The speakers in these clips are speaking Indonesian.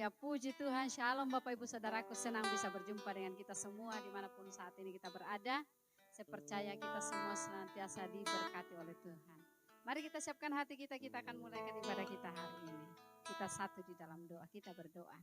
Ya puji Tuhan, shalom Bapak Ibu Saudaraku, senang bisa berjumpa dengan kita semua dimanapun saat ini kita berada. Saya percaya kita semua senantiasa diberkati oleh Tuhan. Mari kita siapkan hati kita, kita akan mulaikan ibadah kita hari ini. Kita satu di dalam doa, kita berdoa.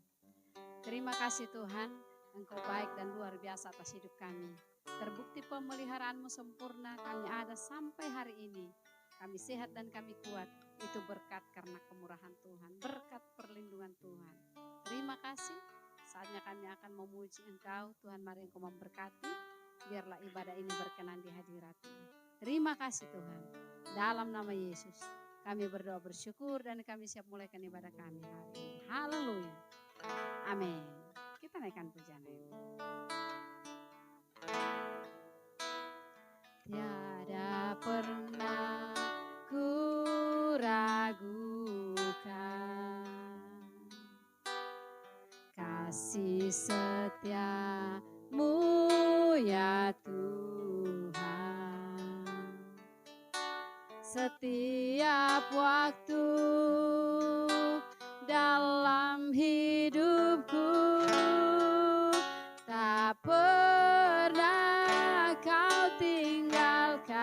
Terima kasih Tuhan, Engkau baik dan luar biasa atas hidup kami. Terbukti pemeliharaanmu sempurna, kami ada sampai hari ini. Kami sehat dan kami kuat, itu berkat karena kemurahan Tuhan, berkat perlindungan Tuhan. Terima kasih, saatnya kami akan memuji Engkau. Tuhan, mari Engkau memberkati, biarlah ibadah ini berkenan di hadirat-Mu. Terima kasih Tuhan, dalam nama Yesus kami berdoa bersyukur dan kami siap mulaikan ibadah kami hari ini. Haleluya, amin. Kita naikkan pujian ini. Tiada pernah ku ragukan kasih setiamu ya Tuhan. Setiap waktu dalam hidupku tak pernah kau tinggalkan.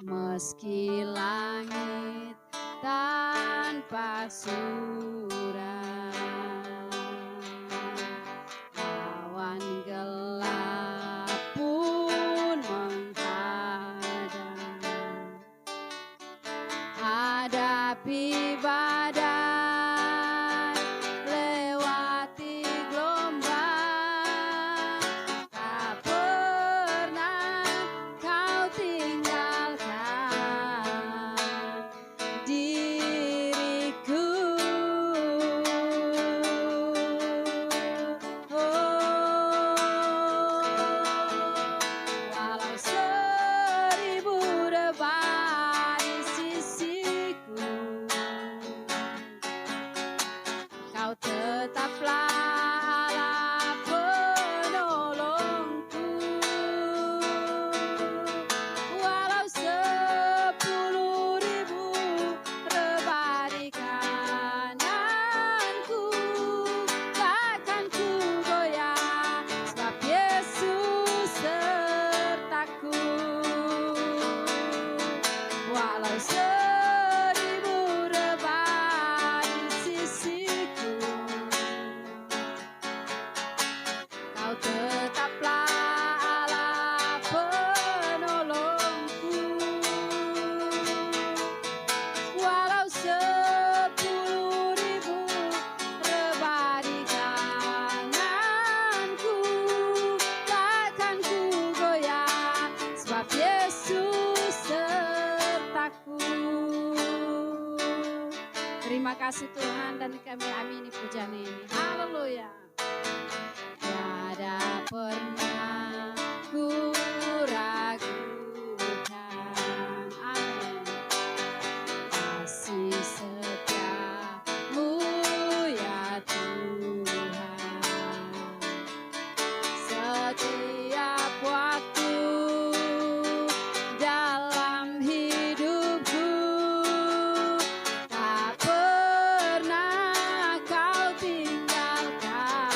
Meski langit tanpa surat, awan gelap pun menghadang, hadapi badai, lewati gelombang, tak pernah kau tinggalkan diriku. Walau seribu debat di sisiku, kau tetaplah Allah penolongku. Walau 10.000 rebah di kananku, takkan ku goyah, sebab Yesus sertaku. Walau 1000 rebah di sisiku, kau tetaplah Allah penolongku. Walau 10.000 rebah di kananku, takkan ku goyah, sebab Yesus sertaku. Terima kasih Tuhan, dan kami amini pujian ini. Haleluya. Tiada pernah ku ragukan, amin, kasih setiamu ya Tuhan. Setiap waktu dalam hidupku tak pernah kau tinggalkan.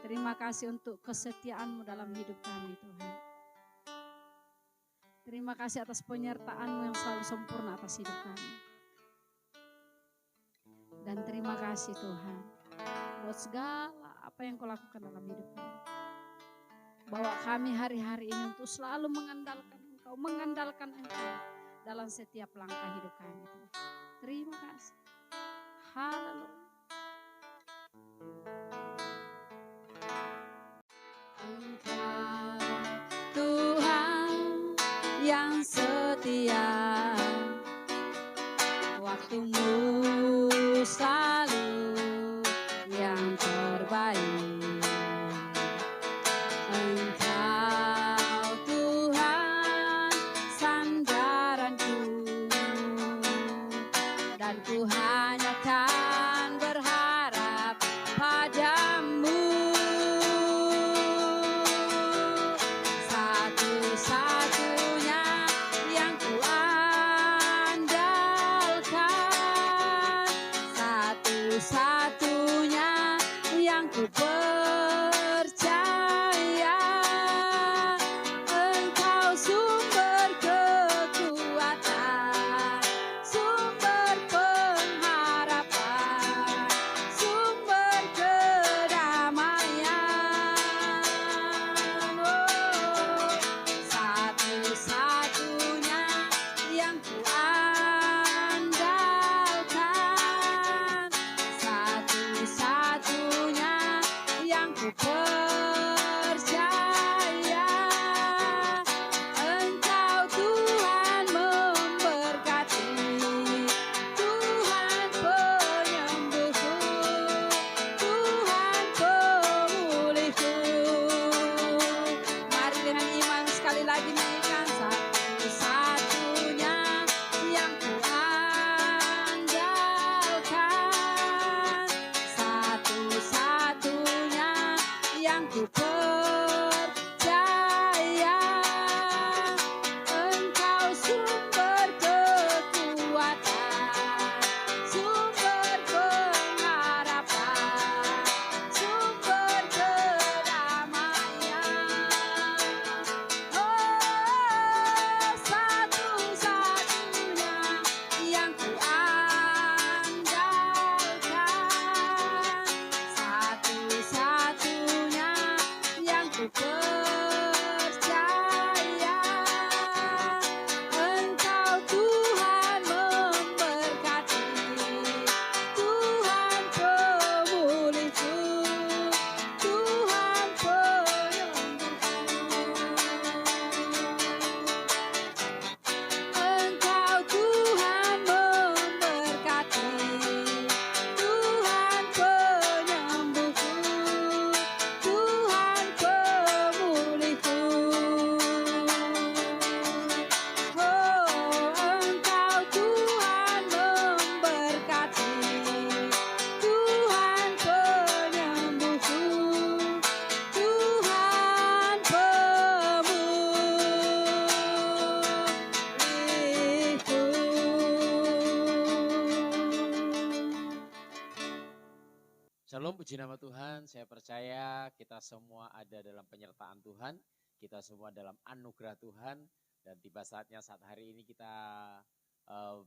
Terima kasih untuk kesetiaan-Mu dalam hidup kami, Tuhan. Terima kasih atas penyertaan-Mu yang selalu sempurna atas hidup kami. Dan terima kasih Tuhan buat segala apa yang Kau lakukan dalam hidup kami. Bawa kami hari-hari ini untuk selalu mengandalkan Engkau dalam setiap langkah hidup kami, Tuhan. Terima kasih. Haleluya. Engkau Tuhan yang setia, waktu-Mu selalu yang terbaik. Engkau Tuhan sandaranku, dan ku hanya kan berharap padamu. Satu-satunya yang ku andalkan, satu-satunya yang ku percaya. Engkau sumber kekuatan, sumber pengharapan, sumber kedamaian. Satu-satunya yang ku andalkan, satu-satunya yang ku percaya. Engkau Tuhan memberkati, Tuhan penyembuhku, Tuhan pemulihku. Mari dengan iman sekali lagi nyanyikan. Satu-satunya yang ku andalkan, satu-satunya yang Shalom, puji nama Tuhan. Saya percaya kita semua ada dalam penyertaan Tuhan. Kita semua dalam anugerah Tuhan. Dan tiba saatnya saat hari ini kita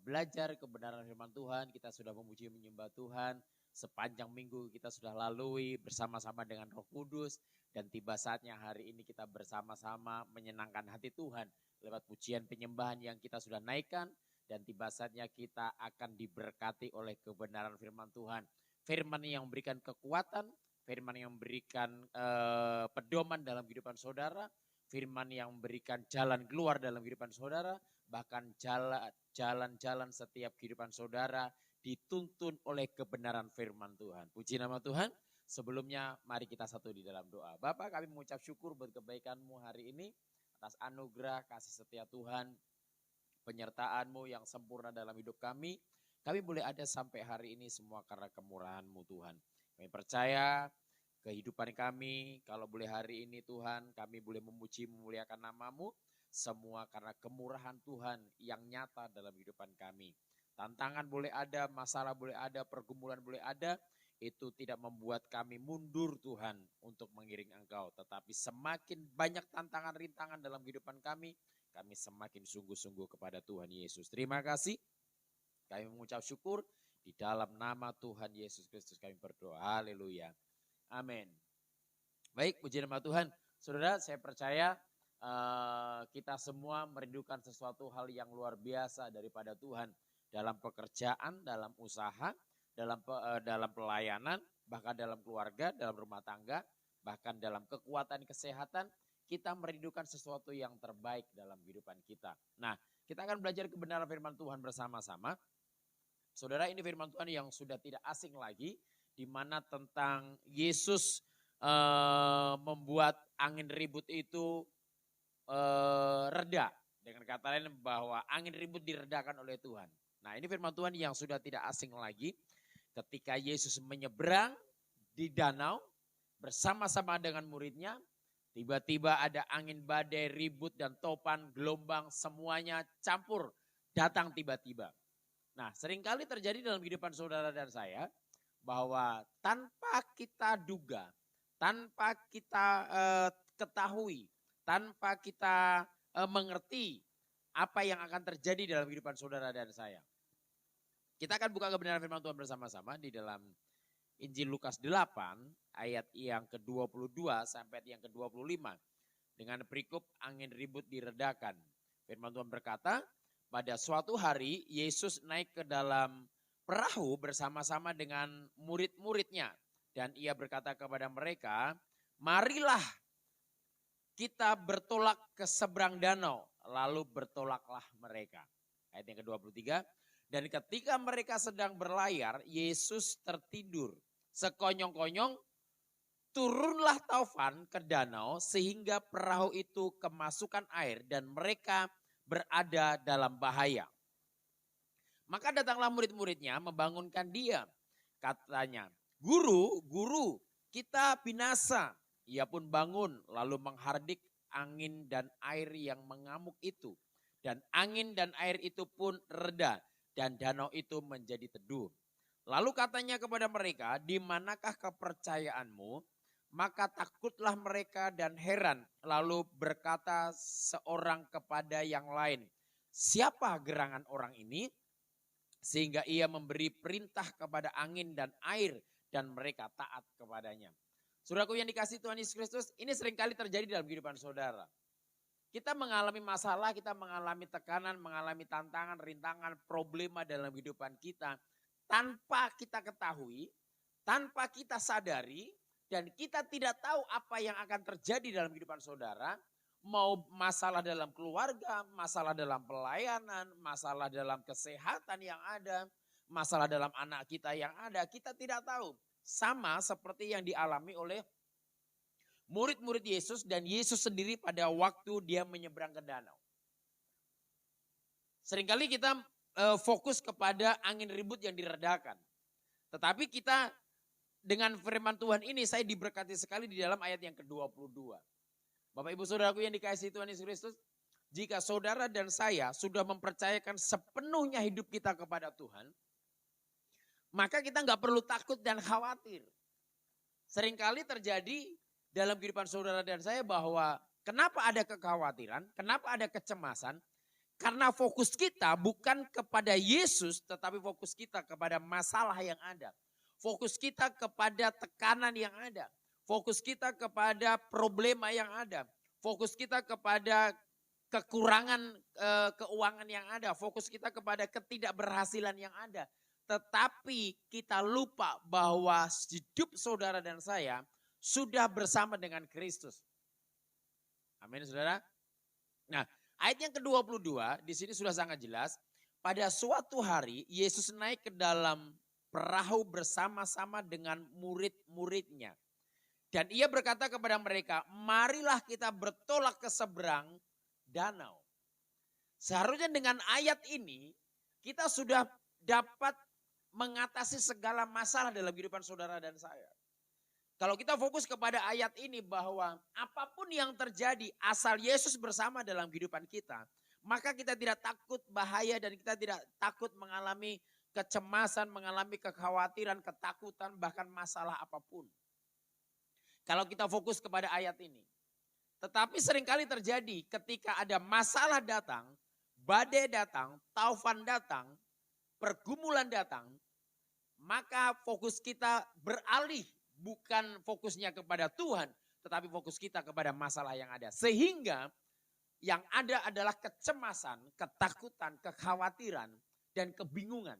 belajar kebenaran firman Tuhan. Kita sudah memuji menyembah Tuhan. Sepanjang minggu kita sudah lalui bersama-sama dengan Roh Kudus. Dan tiba saatnya hari ini kita bersama-sama menyenangkan hati Tuhan. Lewat pujian penyembahan yang kita sudah naikkan. Dan tiba saatnya kita akan diberkati oleh kebenaran firman Tuhan. Firman yang memberikan kekuatan, firman yang memberikan pedoman dalam kehidupan saudara, firman yang memberikan jalan keluar dalam kehidupan saudara, bahkan jalan-jalan setiap kehidupan saudara dituntun oleh kebenaran firman Tuhan. Puji nama Tuhan. Sebelumnya mari kita satu di dalam doa. Bapa, kami mengucap syukur buat kebaikan-Mu hari ini, atas anugerah kasih setia Tuhan, penyertaan-Mu yang sempurna dalam hidup kami. Kami boleh ada sampai hari ini semua karena kemurahan-Mu Tuhan. Kami percaya kehidupan kami, kalau boleh hari ini Tuhan, kami boleh memuji memuliakan nama-Mu. Semua karena kemurahan Tuhan yang nyata dalam kehidupan kami. Tantangan boleh ada, masalah boleh ada, pergumulan boleh ada. Itu tidak membuat kami mundur Tuhan untuk mengiring Engkau. Tetapi semakin banyak tantangan rintangan dalam kehidupan kami semakin sungguh-sungguh kepada Tuhan Yesus. Terima kasih. Kami mengucap syukur di dalam nama Tuhan Yesus Kristus kami berdoa. Haleluya. Amin. Baik, puji nama Tuhan. Saudara, saya percaya kita semua merindukan sesuatu hal yang luar biasa daripada Tuhan. Dalam pekerjaan, dalam usaha, dalam pelayanan, bahkan dalam keluarga, dalam rumah tangga, bahkan dalam kekuatan kesehatan. Kita merindukan sesuatu yang terbaik dalam kehidupan kita. Nah, kita akan belajar kebenaran firman Tuhan bersama-sama. Saudara, ini firman Tuhan yang sudah tidak asing lagi, di mana tentang Yesus membuat angin ribut itu reda. Dengan kata lain bahwa angin ribut diredakan oleh Tuhan. Nah, ini firman Tuhan yang sudah tidak asing lagi. Ketika Yesus menyeberang di danau bersama-sama dengan muridnya, tiba-tiba ada angin badai, ribut dan topan, gelombang, semuanya campur datang tiba-tiba. Nah, seringkali terjadi dalam kehidupan saudara dan saya bahwa tanpa kita duga, tanpa kita ketahui, tanpa kita mengerti apa yang akan terjadi dalam kehidupan saudara dan saya. Kita akan buka kebenaran firman Tuhan bersama-sama di dalam Injil Lukas 8 ayat yang ke-22 sampai yang ke-25 dengan perikop angin ribut diredakan. Firman Tuhan berkata, pada suatu hari Yesus naik ke dalam perahu bersama-sama dengan murid-muridnya. Dan ia berkata kepada mereka, marilah kita bertolak ke seberang danau. Lalu bertolaklah mereka. Ayat yang ke-23. Dan ketika mereka sedang berlayar, Yesus tertidur. Sekonyong-konyong turunlah taufan ke danau sehingga perahu itu kemasukan air dan mereka berada dalam bahaya. Maka datanglah murid-muridnya membangunkan dia. Katanya, guru, kita binasa. Ia pun bangun lalu menghardik angin dan air yang mengamuk itu. Dan angin dan air itu pun reda dan danau itu menjadi teduh. Lalu katanya kepada mereka, di manakah kepercayaanmu? Maka takutlah mereka dan heran. Lalu berkata seorang kepada yang lain, siapa gerangan orang ini? Sehingga ia memberi perintah kepada angin dan air dan mereka taat kepadanya. Saudaraku yang dikasihi Tuhan Yesus Kristus, ini seringkali terjadi dalam kehidupan saudara. Kita mengalami masalah, kita mengalami tekanan, mengalami tantangan, rintangan, problema dalam kehidupan kita. Tanpa kita ketahui, tanpa kita sadari, dan kita tidak tahu apa yang akan terjadi dalam kehidupan saudara. Mau masalah dalam keluarga, masalah dalam pelayanan, masalah dalam kesehatan yang ada, masalah dalam anak kita yang ada, kita tidak tahu. Sama seperti yang dialami oleh murid-murid Yesus dan Yesus sendiri pada waktu dia menyeberang ke danau. Seringkali kita fokus kepada angin ribut yang diredakan. Tetapi kita dengan firman Tuhan ini saya diberkati sekali di dalam ayat yang ke-22. Bapak ibu saudaraku yang dikasihi Tuhan Yesus Kristus. Jika saudara dan saya sudah mempercayakan sepenuhnya hidup kita kepada Tuhan. Maka kita gak perlu takut dan khawatir. Seringkali terjadi dalam kehidupan saudara dan saya bahwa kenapa ada kekhawatiran, kenapa ada kecemasan? Karena fokus kita bukan kepada Yesus, tetapi fokus kita kepada masalah yang ada. Fokus kita kepada tekanan yang ada. Fokus kita kepada problema yang ada. Fokus kita kepada kekurangan keuangan yang ada. Fokus kita kepada ketidakberhasilan yang ada. Tetapi kita lupa bahwa hidup saudara dan saya sudah bersama dengan Kristus. Amin saudara. Nah ayat yang ke-22 di sini sudah sangat jelas. Pada suatu hari Yesus naik ke dalam perahu bersama-sama dengan murid-muridnya. Dan ia berkata kepada mereka, marilah kita bertolak ke seberang danau. Seharusnya dengan ayat ini kita sudah dapat mengatasi segala masalah dalam kehidupan saudara dan saya. Kalau kita fokus kepada ayat ini bahwa apapun yang terjadi asal Yesus bersama dalam kehidupan kita, maka kita tidak takut bahaya dan kita tidak takut mengalami kecemasan, mengalami kekhawatiran, ketakutan, bahkan masalah apapun. Kalau kita fokus kepada ayat ini. Tetapi seringkali terjadi ketika ada masalah datang, badai datang, taufan datang, pergumulan datang, maka fokus kita beralih bukan fokusnya kepada Tuhan, tetapi fokus kita kepada masalah yang ada. Sehingga yang ada adalah kecemasan, ketakutan, kekhawatiran, dan kebingungan.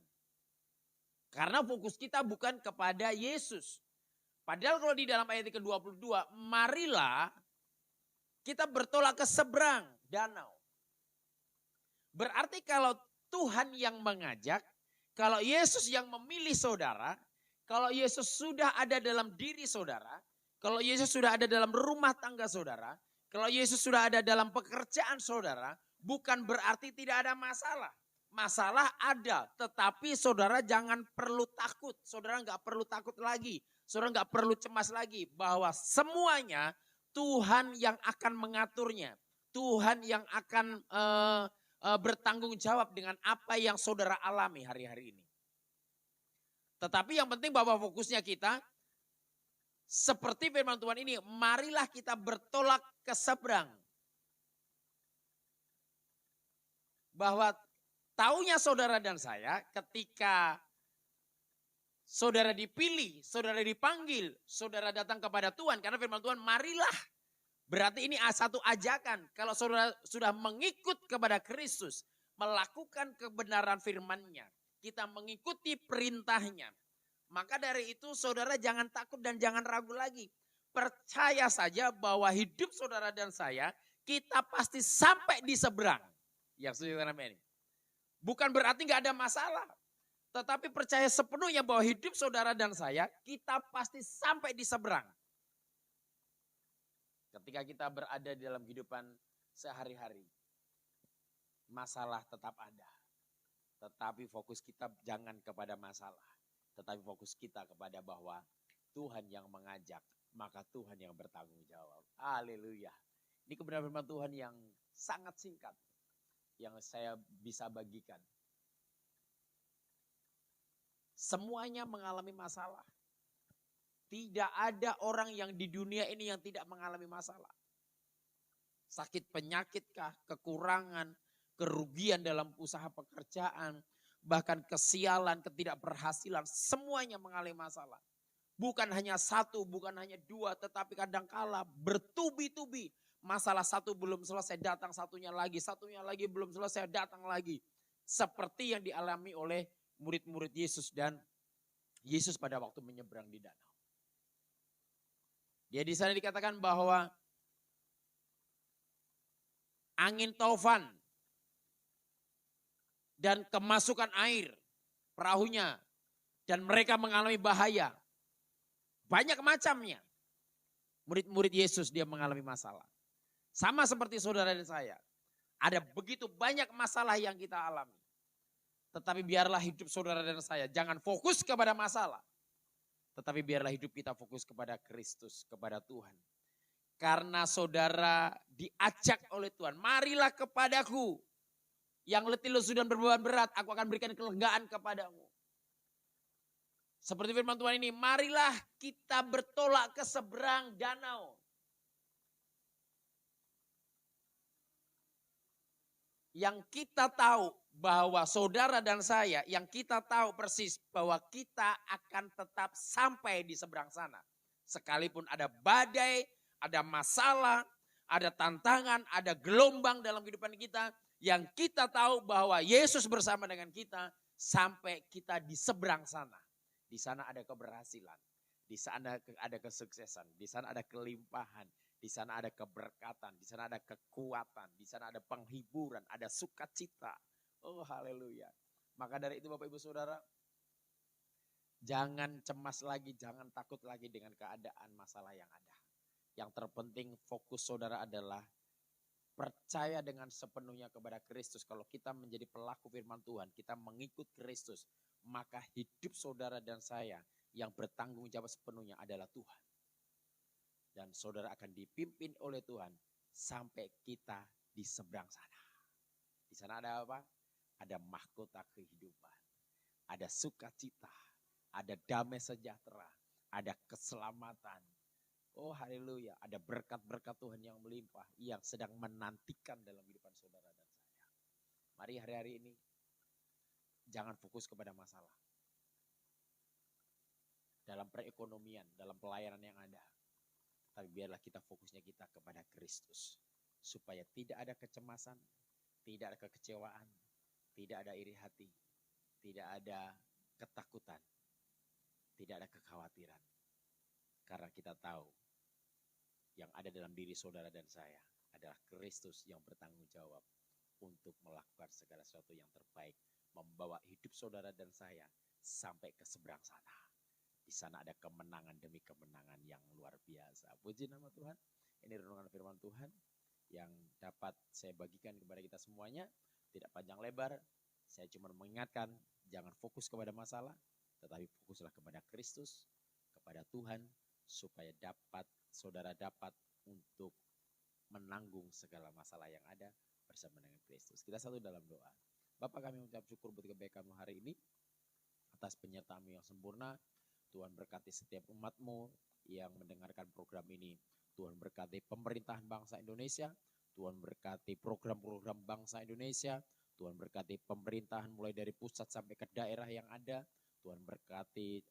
Karena fokus kita bukan kepada Yesus. Padahal kalau di dalam ayat ke-22, marilah kita bertolak ke seberang danau. Berarti kalau Tuhan yang mengajak, kalau Yesus yang memilih saudara, kalau Yesus sudah ada dalam diri saudara, kalau Yesus sudah ada dalam rumah tangga saudara, kalau Yesus sudah ada dalam pekerjaan saudara, bukan berarti tidak ada masalah. Masalah ada, tetapi saudara jangan perlu takut. Saudara nggak perlu takut lagi. Saudara nggak perlu cemas lagi bahwa semuanya Tuhan yang akan mengaturnya. Tuhan yang akan bertanggung jawab dengan apa yang saudara alami hari-hari ini. Tetapi yang penting bahwa fokusnya kita seperti firman Tuhan ini, marilah kita bertolak ke seberang. Bahwa taunya saudara dan saya ketika saudara dipilih, saudara dipanggil, saudara datang kepada Tuhan karena firman Tuhan marilah. Berarti ini satu ajakan. Kalau saudara sudah mengikut kepada Kristus, melakukan kebenaran firman-Nya, kita mengikuti perintahnya. Maka dari itu saudara jangan takut dan jangan ragu lagi. Percaya saja bahwa hidup saudara dan saya, kita pasti sampai di seberang. Ya, setuju kan amin? Bukan berarti gak ada masalah. Tetapi percaya sepenuhnya bahwa hidup saudara dan saya, kita pasti sampai di seberang. Ketika kita berada di dalam kehidupan sehari-hari, masalah tetap ada. Tetapi fokus kita jangan kepada masalah. Tetapi fokus kita kepada bahwa Tuhan yang mengajak, maka Tuhan yang bertanggung jawab. Haleluya. Ini kebenaran firman Tuhan yang sangat singkat, yang saya bisa bagikan. Semuanya mengalami masalah. Tidak ada orang yang di dunia ini yang tidak mengalami masalah. Sakit penyakitkah, kekurangan, kerugian dalam usaha pekerjaan, bahkan kesialan, ketidakberhasilan, semuanya mengalami masalah. Bukan hanya satu, bukan hanya dua, tetapi kadangkala bertubi-tubi. Masalah satu belum selesai, datang satunya lagi belum selesai, datang lagi. Seperti yang dialami oleh murid-murid Yesus dan Yesus pada waktu menyeberang di danau. Dia di sana dikatakan bahwa angin taufan dan kemasukan air perahunya dan mereka mengalami bahaya. Banyak macamnya. Murid-murid Yesus dia mengalami masalah. Sama seperti saudara dan saya. Ada begitu banyak masalah yang kita alami. Tetapi biarlah hidup saudara dan saya jangan fokus kepada masalah. Tetapi biarlah hidup kita fokus kepada Kristus, kepada Tuhan. Karena saudara diajak oleh Tuhan, marilah kepadaku. Yang letih lesu dan berbeban berat, aku akan berikan kelegaan kepadamu. Seperti firman Tuhan ini, marilah kita bertolak ke seberang danau. Yang kita tahu bahwa saudara dan saya, yang kita tahu persis bahwa kita akan tetap sampai di seberang sana. Sekalipun ada badai, ada masalah, ada tantangan, ada gelombang dalam kehidupan kita. Yang kita tahu bahwa Yesus bersama dengan kita sampai kita di seberang sana. Di sana ada keberhasilan, di sana ada kesuksesan, di sana ada kelimpahan, di sana ada keberkatan, di sana ada kekuatan, di sana ada penghiburan, ada sukacita. Oh haleluya. Maka dari itu Bapak Ibu Saudara, jangan cemas lagi, jangan takut lagi dengan keadaan masalah yang ada. Yang terpenting fokus saudara adalah percaya dengan sepenuhnya kepada Kristus. Kalau kita menjadi pelaku firman Tuhan, kita mengikut Kristus, maka hidup saudara dan saya yang bertanggung jawab sepenuhnya adalah Tuhan. Dan saudara akan dipimpin oleh Tuhan sampai kita di seberang sana. Di sana ada apa? Ada mahkota kehidupan, ada sukacita, ada damai sejahtera, ada keselamatan. Oh haleluya, ada berkat-berkat Tuhan yang melimpah yang sedang menantikan dalam kehidupan saudara dan saya. Mari hari-hari ini jangan fokus kepada masalah. Dalam perekonomian, dalam pelayanan yang ada. Tapi biarlah kita fokusnya kita kepada Kristus. Supaya tidak ada kecemasan, tidak ada kekecewaan, tidak ada iri hati, tidak ada ketakutan, tidak ada kekhawatiran. Karena kita tahu yang ada dalam diri saudara dan saya adalah Kristus yang bertanggung jawab untuk melakukan segala sesuatu yang terbaik. Membawa hidup saudara dan saya sampai ke seberang sana. Di sana ada kemenangan demi kemenangan yang luar biasa. Puji nama Tuhan. Ini renungan firman Tuhan yang dapat saya bagikan kepada kita semuanya. Tidak panjang lebar. Saya cuma mengingatkan jangan fokus kepada masalah. Tetapi fokuslah kepada Kristus, kepada Tuhan. Supaya saudara dapat untuk menanggung segala masalah yang ada bersama dengan Kristus. Kita satu dalam doa. Bapa, kami mengucap syukur buat kebaikan-Mu hari ini. Atas penyertaan-Mu yang sempurna. Tuhan berkati setiap umat-Mu yang mendengarkan program ini. Tuhan berkati pemerintahan bangsa Indonesia. Tuhan berkati program-program bangsa Indonesia. Tuhan berkati pemerintahan mulai dari pusat sampai ke daerah yang ada. Tuhan berkati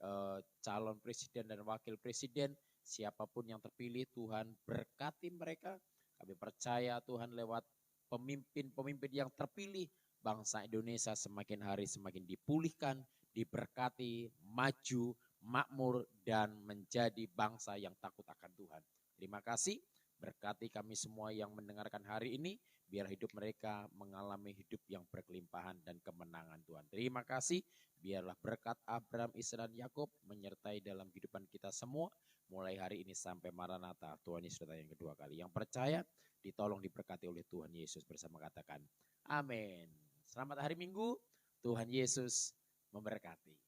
calon presiden dan wakil presiden. Siapapun yang terpilih, Tuhan berkati mereka. Kami percaya Tuhan lewat pemimpin-pemimpin yang terpilih. Bangsa Indonesia semakin hari semakin dipulihkan, diberkati, maju, makmur, dan menjadi bangsa yang takut akan Tuhan. Terima kasih, berkati kami semua yang mendengarkan hari ini, biar hidup mereka mengalami hidup yang berkelimpahan dan kemenangan Tuhan. Terima kasih, biarlah berkat Abraham, Ishak, dan Yakub menyertai dalam kehidupan kita semua, mulai hari ini sampai Maranatha, Tuhan Yesus datang yang kedua kali. Yang percaya, ditolong diberkati oleh Tuhan Yesus bersama katakan, amin. Selamat hari Minggu, Tuhan Yesus memberkati.